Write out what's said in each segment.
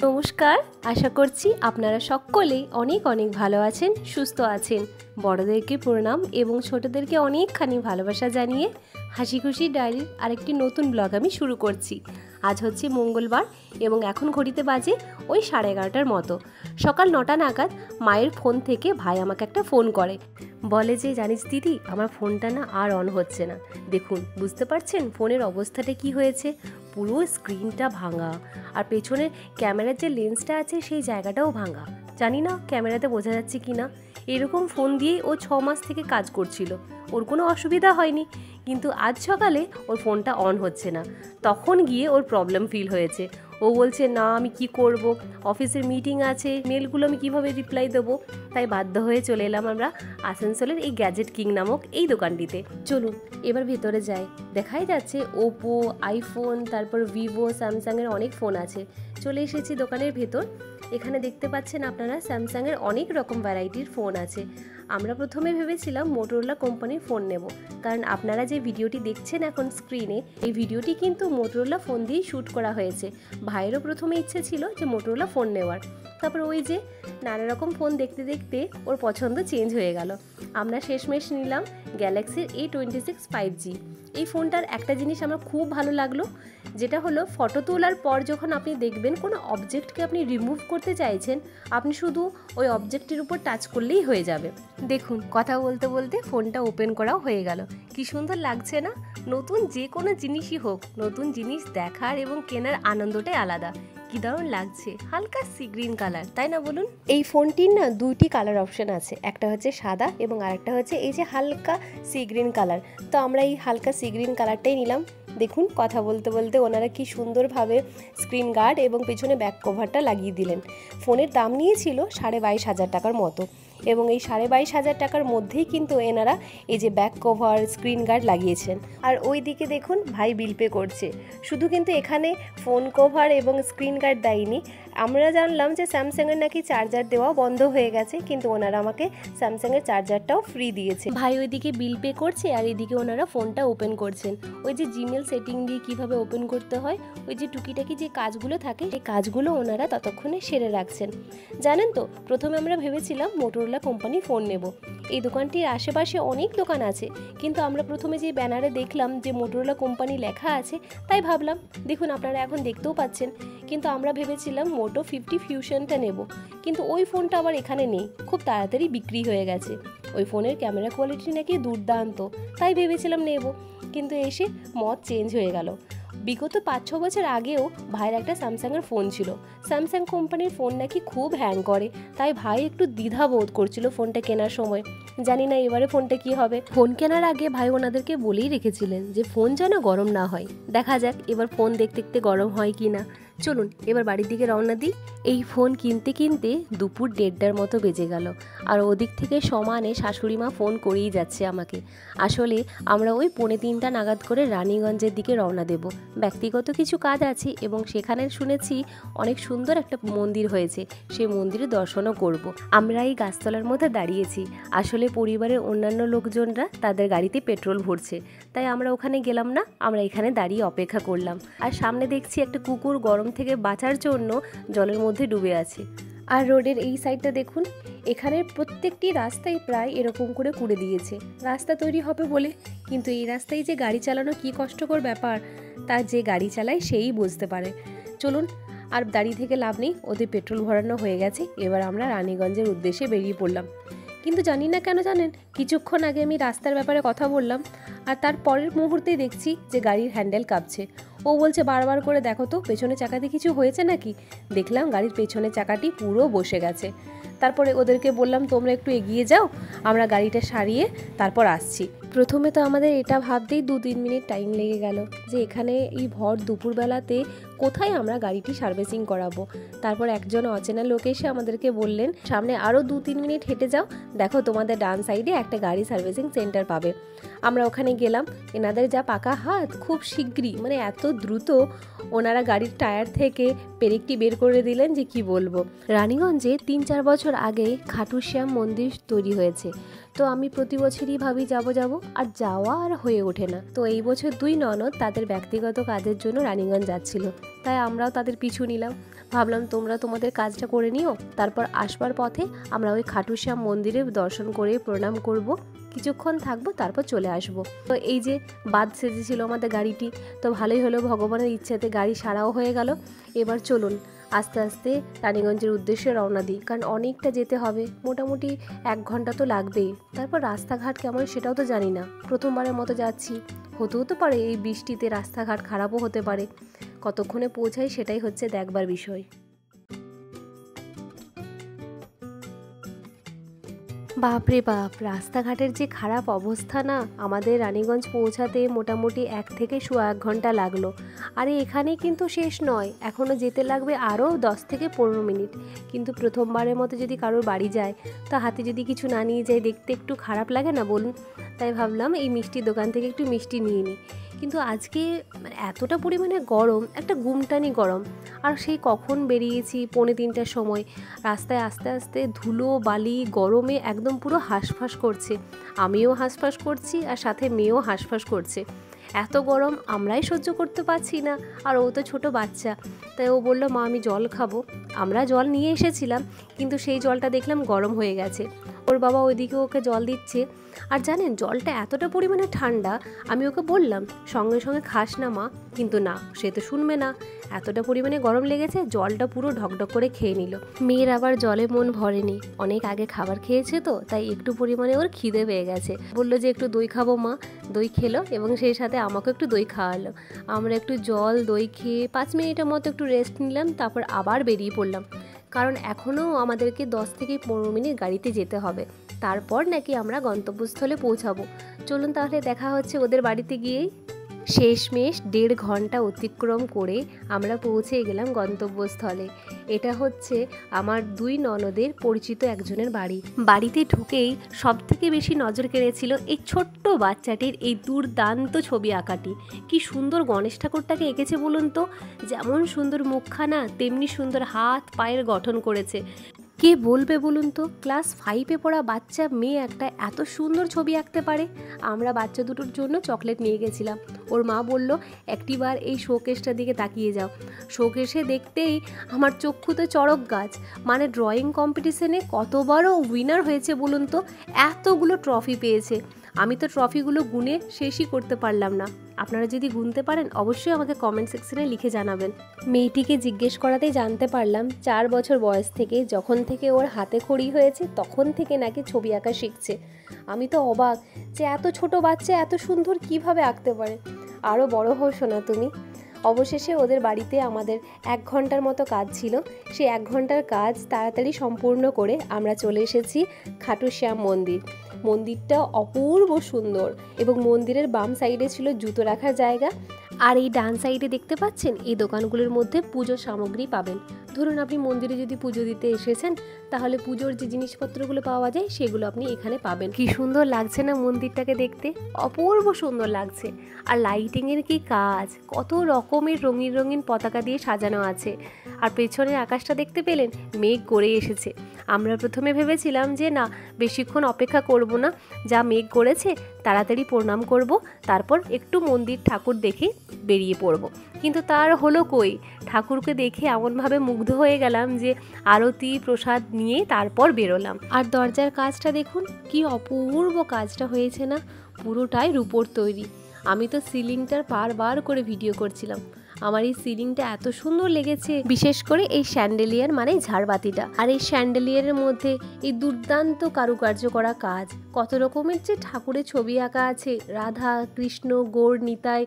নমস্কার, আশা করছি আপনারা সকলেই অনেক অনেক ভালো আছেন, সুস্থ আছেন। বড়দেরকে প্রণাম এবং ছোটদেরকে অনেকখানি ভালোবাসা জানিয়ে হাসি খুশি ডায়েরির আরেকটি নতুন ব্লগ আমি শুরু করছি। আজ হচ্ছে মঙ্গলবার এবং এখন ঘড়িতে বাজে ওই 11:30টার মতো। সকাল 9টা নাগাদ মায়ের ফোন থেকে ভাই আমাকে একটা ফোন করে, বলে যে জানিস দিদি, আমার ফোনটা না আর অন হচ্ছে না। দেখুন, বুঝতে পারছেন ফোনের অবস্থাটা কি হয়েছে? পুরো স্ক্রিনটা ভাঙা, আর পেছনের ক্যামেরার যে লেন্সটা আছে সেই জায়গাটাও ভাঙা। জানি না ক্যামেরাতে বোঝা যাচ্ছে কি না। এরকম ফোন দিয়েই ও 6 মাস থেকে কাজ করছিল, ওর কোনো অসুবিধা হয়নি। কিন্তু আজ সকালে ওর ফোনটা অন হচ্ছে না, তখন গিয়ে ওর প্রবলেম ফিল হয়েছে। ও বলছে, না আমি কি করব, অফিসের মিটিং আছে, মেলগুলো আমি কিভাবে রিপ্লাই দেবো। তাই বাধ্য হয়ে চলে এলাম আমরা আসানসোলের এই গ্যাজেট কিং নামক এই দোকানটিতে। চলুন এবার ভেতরে যাই। দেখাই যাচ্ছে ওপো, আইফোন, তারপর ভিভো, স্যামসাংয়ের অনেক ফোন আছে। চলে এসেছি দোকানের ভেতর। এখানে দেখতে পাচ্ছেন আপনারা স্যামসাংয়ের অনেক রকম ভ্যারাইটির ফোন আছে। আমরা প্রথমে ভেবেছিলাম মোটোরোলা কোম্পানির ফোন নেব, কারণ আপনারা যে ভিডিওটি দেখছেন এখন স্ক্রিনে, এই ভিডিওটি কিন্তু মোটোরোলা ফোন দিয়েই শ্যুট করা হয়েছে। ভাইয়েরও প্রথমে ইচ্ছে ছিল যে মোটোরোলা ফোন নেওয়ার, তারপর ওই যে নানা রকম ফোন দেখতে দেখতে ওর পছন্দ চেঞ্জ হয়ে গেল। আমরা শেষমেশ নিলাম গ্যালাক্সির A26 5G। এই ফোনটার একটা জিনিস আমার খুব ভালো লাগলো, যেটা হলো ফটো তোলার পর যখন আপনি দেখবেন কোনো অবজেক্টকে আপনি রিমুভ করতে চাইছেন, আপনি শুধু ওই অবজেক্টের উপর টাচ করলেই হয়ে যাবে। দেখুন, কথা বলতে বলতে ফোনটা ওপেন করাও হয়ে গেল। কি সুন্দর লাগছে না? নতুন যে কোনো জিনিসই হোক, নতুন জিনিস দেখার এবং কেনার আনন্দটাই আলাদা। কি দারুণ লাগছে, হালকা সি গ্রিন কালার, তাই না বলুন? এই ফোনটির না দুইটি কালার অপশন আছে, একটা হচ্ছে সাদা এবং আরেকটা হচ্ছে এই যে হালকা সি গ্রিন কালার। তো আমরা এই হালকা সি গ্রিন কালারটাই নিলাম। দেখুন, কথা বলতে বলতে ওনারা কি সুন্দরভাবে স্ক্রিন গার্ড এবং পেছনে ব্যাক কভারটা লাগিয়ে দিলেন। ফোনের দাম নিয়েছিল 22,500 টাকার মতো, এবং এই 22,500 টাকার মধ্যেই কিন্তু এনারা এই যে ব্যাক কভার, স্ক্রিন গার্ড লাগিয়েছেন। আর ওই দিকে দেখুন ভাই বিল পে করছে। শুধু কিন্তু এখানে ফোন কভার এবং স্ক্রিন গার্ড দেয়নি, আমরা জানলাম যে স্যামসাংয়ের নাকি চার্জার দেওয়া বন্ধ হয়ে গেছে, কিন্তু ওনারা আমাকে স্যামসাংয়ের চার্জারটাও ফ্রি দিয়েছে। ভাই ওইদিকে বিল পে করছে আর এদিকে ওনারা ফোনটা ওপেন করছেন। ওই যে জিমেল সেটিং দিয়ে কীভাবে ওপেন করতে হয়, ওই যে টুকিটাকি যে কাজগুলো থাকে, সেই কাজগুলো ওনারা ততক্ষণে সেরে রাখছেন। জানেন তো, প্রথমে আমরা ভেবেছিলাম মোটোরোলা কোম্পানি ফোন নেব। এই দোকানটির আশেপাশে অনেক দোকান আছে, কিন্তু আমরা প্রথমে যে ব্যানারে দেখলাম যে মোটোরোলা কোম্পানি লেখা আছে, তাই ভাবলাম। দেখুন, আপনারা এখন দেখতেও পাচ্ছেন, কিন্তু আমরা ভেবেছিলাম মোটো 50 ফিউশনটা নেব, কিন্তু ওই ফোনটা আবার এখানে নেই, খুব তাড়াতাড়ি বিক্রি হয়ে গেছে। ওই ফোনের ক্যামেরা কোয়ালিটি নাকি দুর্দান্ত, তাই ভেবেছিলাম নেব, কিন্তু এসে মত চেঞ্জ হয়ে গেল। বিগত 5-6 বছর আগেও ভাইয়ের একটা স্যামসাংয়ের ফোন ছিল। স্যামসাং কোম্পানির ফোন নাকি খুব হ্যাং করে, তাই ভাই একটু দ্বিধা বোধ করছিল ফোনটা কেনার সময়। জানি না এবারে ফোনটা কি হবে। ফোন কেনার আগে ভাই ওনাদেরকে বলেই রেখেছিলেন যে ফোন যেন গরম না হয়। দেখা যাক এবার ফোন দেখতে দেখতে গরম হয় কি না। চলুন এবার বাড়ির দিকে রওনা দিই। এই ফোন কিনতে কিনতে দুপুর 1:30টার মতো বেজে গেল, আর ওদিক থেকে সমানে শাশুড়ি মা ফোন করেই যাচ্ছে আমাকে। আসলে আমরা ওই 2:45 নাগাদ করে রানীগঞ্জের দিকে রওনা দেব। ব্যক্তিগত কিছু কাজ আছে এবং সেখানে শুনেছি অনেক সুন্দর একটা মন্দির হয়েছে, সেই মন্দিরে দর্শনও করব। আমরা এই গাছতলার মধ্যে দাঁড়িয়েছি, আসলে পরিবারের অন্যান্য লোকজনরা তাদের গাড়িতে পেট্রোল ভরছে, তাই আমরা ওখানে গেলাম না, আমরা এখানে দাঁড়িয়ে অপেক্ষা করলাম। আর সামনে দেখছি একটা কুকুর গরম থেকে বাঁচার জন্য জলের মধ্যে ডুবে আছে। আর রোডের এই সাইডটা দেখুন, এখানের প্রত্যেকটি রাস্তায় প্রায় এরকম করে কুড়ে দিয়েছে রাস্তা তৈরি হবে বলে, কিন্তু এই রাস্তায় যে গাড়ি চালানো কি কষ্টকর ব্যাপার, তা যে গাড়ি চালায় সেই বুঝতে পারে। চলুন, আর দাঁড়িয়ে থেকে লাভ নেই, ওদের পেট্রোল ভরানো হয়ে গেছে, এবার আমরা রানীগঞ্জের উদ্দেশ্যে বেরিয়ে পড়লাম। কিন্তু জানি না কেন জানেন, কিছুক্ষণ আগে আমি রাস্তার ব্যাপারে কথা বললাম, আর তার পরের মুহূর্তেই দেখছি যে গাড়ির হ্যান্ডেল কাঁপছে। ও বলছে বারবার করে, দেখো তো পেছনে চাকাতে কিছু হয়েছে নাকি। দেখলাম গাড়ির পেছনের চাকাটি পুরো বসে গেছে। তারপরে ওদেরকে বললাম তোমরা একটু এগিয়ে যাও, আমরা গাড়িটা সারিয়ে তারপর আসছি। প্রথমে তো আমাদের এটা ভাবতেই 2-3 মিনিট টাইম লেগে গেল যে এখানে এই ভর দুপুরবেলাতে কোথায় আমরা গাড়িটি সার্ভিসিং করাবো। তারপর একজন অচেনা লোক এসে আমাদেরকে বললেন, সামনে আরও 2-3 মিনিট হেঁটে যাও, দেখো তোমাদের ডান সাইডে একটা গাড়ি সার্ভিসিং সেন্টার পাবে। আমরা ওখানে গেলাম। এনাদের যা পাকা হাত, খুব শীঘ্রই, মানে এত দ্রুত ওনারা গাড়ির টায়ার থেকে পেরেকটি বের করে দিলেন যে কি বলবো। রানীগঞ্জে 3-4 বছর আগে খাটু শ্যাম মন্দির তৈরি হয়েছে, তো আমি প্রতি বছরই ভাবি যাব আর যাওয়া আর হয়ে ওঠে না। তো এই বছর 2 ননদ তাদের ব্যক্তিগত কাজের জন্য রানীগঞ্জ যাচ্ছিল, তাই আমরাও তাদের পিছু নিলাম। ভাবলাম তোমরা তোমাদের কাজটা করে নিও, তারপর আসবার পথে আমরা ওই খাটু শ্যাম মন্দিরে দর্শন করে প্রণাম করব, কিছুক্ষণ থাকবো, তারপর চলে আসব। তো এই যে বাদ সেজেছিল আমাদের গাড়িটি, তো ভালোই হলো, ভগবানের ইচ্ছাতে গাড়ি সারাও হয়ে গেল। এবার চলুন আস্তে আস্তে রানীগঞ্জের উদ্দেশ্যে রওনা দিই, কারণ অনেকটা যেতে হবে, মোটামুটি 1 ঘন্টা তো লাগবেই। তারপর রাস্তাঘাট কেমন সেটাও তো জানি না, প্রথমবারের মতো যাচ্ছি, হতেও তো পারে এই বৃষ্টিতে রাস্তাঘাট খারাপও হতে পারে। কতক্ষণে পৌঁছাই সেটাই হচ্ছে দেখবার বিষয়। বাপরে বাপ, রাস্তাঘাটের যে খারাপ অবস্থা না, আমাদের রানীগঞ্জ পৌঁছাতে মোটামুটি 1 থেকে 1.25 ঘন্টা লাগলো। আরে এখানে কিন্তু শেষ নয়, এখনও যেতে লাগবে আরও 10 থেকে 15 মিনিট। কিন্তু প্রথমবারের মতো যদি কারোর বাড়ি যায়, তা হাতে যদি কিছু না নিয়ে যায়, দেখতে একটু খারাপ লাগে না বলুন? তাই ভাবলাম এই মিষ্টির দোকান থেকে একটু মিষ্টি নিয়ে নিই। কিন্তু আজকে মানে এতটা পরিমাণে গরম, একটা গুমটানি গরম, আর সেই কখন বেরিয়েছি 2:45টার সময়, রাস্তায় আস্তে আস্তে ধুলো বালি গরমে একদম পুরো হাঁসফাঁস করছে। আমিও হাঁসফাঁস করছি আর সাথে মেয়েও হাঁসফাঁস করছে। এত গরম আমরাই সহ্য করতে পারছি না, আর ও তো ছোট বাচ্চা, তাই ও বলল মা আমি জল খাবো। আমরা জল নিয়ে এসেছিলাম, কিন্তু সেই জলটা দেখলাম গরম হয়ে গেছে। ওর বাবা ওইদিকে ওকে জল দিচ্ছে, আর জানেন জলটা এতটা পরিমাণে ঠান্ডা, আমি ওকে বললাম সঙ্গে সঙ্গে খাস না মা, কিন্তু না, সে তো শুনবে না। এতটা পরিমাণে গরম লেগেছে, জলটা পুরো ঢকঢক করে খেয়ে নিল। মেয়ের আবার জলে মন ভরেনি, অনেক আগে খাবার খেয়েছে তো, তাই একটু পরিমাণে ওর খিদে পেয়ে গেছে। বললো যে একটু দই খাবো মা, দই খেলো এবং সেই সাথে আমাকে একটু দই খাওয়ালো। আমরা একটু জল দই খেয়ে 5 মিনিটের মতো একটু রেস্ট নিলাম, তারপর আবার বেরিয়ে পড়লাম, কারণ এখনও আমাদেরকে 10 থেকে 15 মিনিট গাড়িতে যেতে হবে, তারপর নাকি আমরা গন্তব্যস্থলে পৌঁছাবো। চলুন তাহলে দেখা হচ্ছে ওদের বাড়িতে গিয়েই। শেষমেশ 1.5 ঘন্টা অতিক্রম করে আমরা পৌঁছে গেলাম গন্তব্যস্থলে। এটা হচ্ছে আমার 2 ননদের পরিচিত একজনের বাড়ি। বাড়িতে ঢুকেই সবথেকে বেশি নজর কেড়েছিল এই ছোট্ট বাচ্চাটির এই দুর্দান্ত ছবি আঁকাটি। কি সুন্দর গণেশ ঠাকুরটাকে এঁকেছে বলুন তো, যেমন সুন্দর মুখখানা তেমনি সুন্দর হাত পায়ের গঠন করেছে। কে বলবে বলুন তো, ক্লাস 5-এ পড়া বাচ্চা মেয়ে একটা এত সুন্দর ছবি আঁকতে পারে। আমরা বাচ্চা দুটোর জন্য চকলেট নিয়ে গেছিলাম। ওর মা বলল একটিবার এই শোকেসটার দিকে তাকিয়ে যাও। শোকেসে দেখতেই আমার চক্ষুতে চড়ক গাছ, মানে ড্রয়িং কম্পিটিশনে কতবারও উইনার হয়েছে বলুন তো, এতগুলো ট্রফি পেয়েছে। আমি তো ট্রফিগুলো গুনে শেষই করতে পারলাম না। আপনারা যদি গুনতে পারেন অবশ্যই আমাকে কমেন্ট সেকশনে লিখে জানাবেন। মেয়েটিকে জিজ্ঞেস করাতেই জানতে পারলাম 4 বছর বয়স থেকে, যখন থেকে ওর হাতে খড়ি হয়েছে তখন থেকে নাকি ছবি আঁকা শিখছে। আমি তো অবাক যে এত ছোট বাচ্চা এত সুন্দর কিভাবে আঁকতে পারে। আরও বড় হও শোনা তুমি। অবশেষে ওদের বাড়িতে আমাদের 1 ঘন্টার মতো কাজ ছিল। সেই 1 ঘন্টার কাজ তাড়াতাড়ি সম্পূর্ণ করে আমরা চলে এসেছি খাটু শ্যাম মন্দির। মন্দিরটা অপূর্ব সুন্দর এবং মন্দিরের বাম সাইডে ছিল জুতো রাখার জায়গা, আর এই ডান সাইডে দেখতে পাচ্ছেন এই দোকানগুলোর মধ্যে পুজোর সামগ্রী পাবেন। ধরুন আপনি মন্দিরে যদি পুজো দিতে এসেছেন, তাহলে পুজোর যে জিনিসপত্রগুলো পাওয়া যায় সেগুলো আপনি এখানে পাবেন। কি সুন্দর লাগছে না মন্দিরটাকে দেখতে, অপূর্ব সুন্দর লাগছে। আর লাইটিংয়ের কি কাজ, কত রকমের রঙিন রঙিন পতাকা দিয়ে সাজানো আছে। আর পেছনের আকাশটা দেখতে পেলেন, মেঘ করে এসেছে। আমরা প্রথমে ভেবেছিলাম যে না, বেশিক্ষণ অপেক্ষা করব না, যা মেঘ করেছে তাড়াতাড়ি প্রণাম করব, তারপর একটু মন্দির ঠাকুর দেখে বেরিয়ে পড়ব। কিন্তু তার হলো কই, ঠাকুরকে দেখে এমনভাবে মুগ্ধ হয়ে গেলাম যে আরতি প্রসাদ নিয়ে তারপর বেরোলাম। আর দরজার কাজটা দেখুন, কি অপূর্ব কাজটা হয়েছে না, পুরোটাই রূপোর তৈরি। আমি তো সিলিংটার বারবার করে ভিডিও করছিলাম। আমার এই সিলিংটা এত সুন্দর লেগেছে, বিশেষ করে এই স্যান্ডেলিয়ার মানে ঝাড়বাতিটা। আর এই স্যান্ডেলিয়ারের মধ্যে এই দুর্দান্ত কারুকার্য করা কাজ, কত রকমের যে ঠাকুরের ছবি আঁকা আছে, রাধা কৃষ্ণ গৌর নিতাই,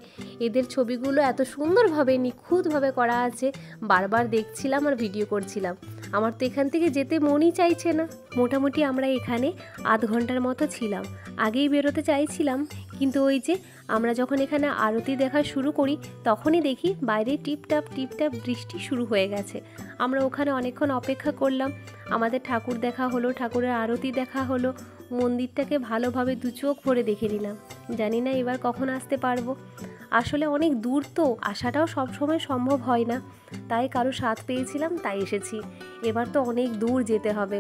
এদের ছবিগুলো এত সুন্দরভাবে নিখুঁতভাবে করা আছে। বারবার দেখছিলাম আর ভিডিও করছিলাম। আমার তো এখান থেকে যেতে মনই চাইছে না। মোটামুটি আমরা এখানে 1/2 ঘন্টার মতো ছিলাম। আগেই বেরোতে চাইছিলাম, কিন্তু ওই যে আমরা যখন এখানে আরতি দেখা শুরু করি তখনই দেখি বাইরে টিপটাপ বৃষ্টি শুরু হয়ে গেছে। আমরা ওখানে অনেকক্ষণ অপেক্ষা করলাম, আমাদের ঠাকুর দেখা হলো, ঠাকুরের আরতি দেখা হলো, মন্দিরটাকে ভালোভাবে 2 চোখ ভরে দেখে নিলাম। জানি না এবার কখন আসতে পারবো। আসলে অনেক দূর তো, আসাটাও সবসময় সম্ভব হয় না, তাই কারো সাথ পেয়েছিলাম তাই এসেছি। এবার তো অনেক দূর যেতে হবে,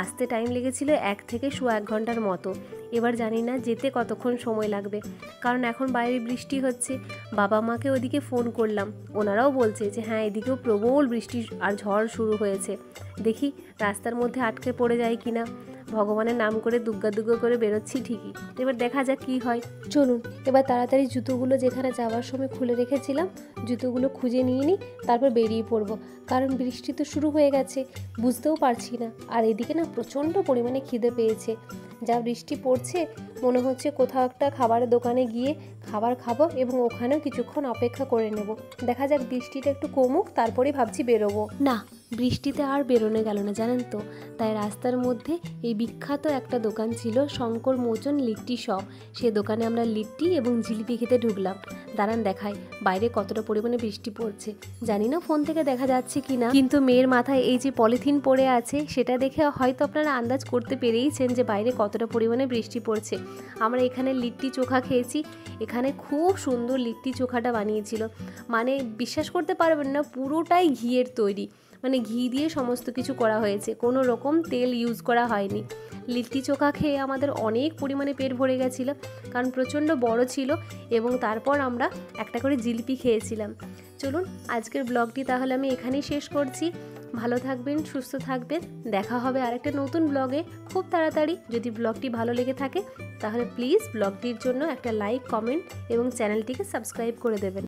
আসতে টাইম লেগেছিল 1 থেকে 1.5 ঘন্টার মতো। এবার জানি না যেতে কতক্ষণ সময় লাগবে, কারণ এখন বাইরে বৃষ্টি হচ্ছে। বাবা মাকে ওদিকে ফোন করলাম, ওনারাও বলছে যে হ্যাঁ এদিকেও প্রবল বৃষ্টি আর ঝড় শুরু হয়েছে। দেখি রাস্তার মধ্যে আটকে পড়ে যায় কিনা। ভগবানের নাম করে দুগ্গা দুগ্গা করে বেরোচ্ছি ঠিকই, এবার দেখা যাক কী হয়। চলুন এবার তাড়াতাড়ি জুতোগুলো যেখানে যাওয়ার সময় খুলে রেখেছিলাম জুতোগুলো খুঁজে নিয়ে নিই, তারপর বেরিয়ে পড়ব, কারণ বৃষ্টি তো শুরু হয়ে গেছে, বুঝতেও পারছি না। আর এদিকে না প্রচণ্ড পরিমাণে খিদে পেয়েছে, যা বৃষ্টি পড়ছে মনে হচ্ছে কোথাও একটা খাবারের দোকানে গিয়ে খাবার খাবো এবং ওখানেও কিছুক্ষণ অপেক্ষা করে নেব। দেখা যাক বৃষ্টিটা একটু কমুক, তারপরেই ভাবছি বেরোবো। না, বৃষ্টিতে আর বেরোনো গেল না জানেন তো, তাই রাস্তার মধ্যে এই বিখ্যাত একটা দোকান ছিল শঙ্কর মোচন লিট্টি শপ, সে দোকানে আমরা লিট্টি এবং জিলিপি খেতে ঢুকলাম। দাঁড়ান দেখাই বাইরে কতটা পরিমাণে বৃষ্টি পড়ছে, জানি না ফোন থেকে দেখা যাচ্ছে কি না, কিন্তু মেয়ের মাথায় এই যে পলিথিন পড়ে আছে সেটা দেখে হয়তো আপনারা আন্দাজ করতে পেরেইছেন যে বাইরে কতটা পরিমাণে বৃষ্টি পড়ছে। আমরা এখানে লিট্টি চোখা খেয়েছি, এখানে খুব সুন্দর লিট্টি চোখাটা বানিয়েছিল, মানে বিশ্বাস করতে পারবেন না পুরোটাই ঘিয়ের তৈরি, মানে ঘি দিয়ে সমস্ত কিছু করা হয়েছে, কোনো রকম তেল ইউজ করা হয়নি। লিট্টি চোখা খেয়ে আমাদের অনেক পরিমাণে পেট ভরে গেছিলো, কারণ প্রচণ্ড বড় ছিল, এবং তারপর আমরা একটা করে জিলিপি খেয়েছিলাম। চলুন আজকের ব্লগটি তাহলে আমি এখানেই শেষ করছি। ভালো থাকবেন, সুস্থ থাকবেন, দেখা হবে আরেকটা নতুন ব্লগে খুব তাড়াতাড়ি। যদি ব্লগটি ভালো লেগে থাকে তাহলে প্লিজ ব্লগটির জন্য একটা লাইক, কমেন্ট এবং চ্যানেলটিকে সাবস্ক্রাইব করে দেবেন।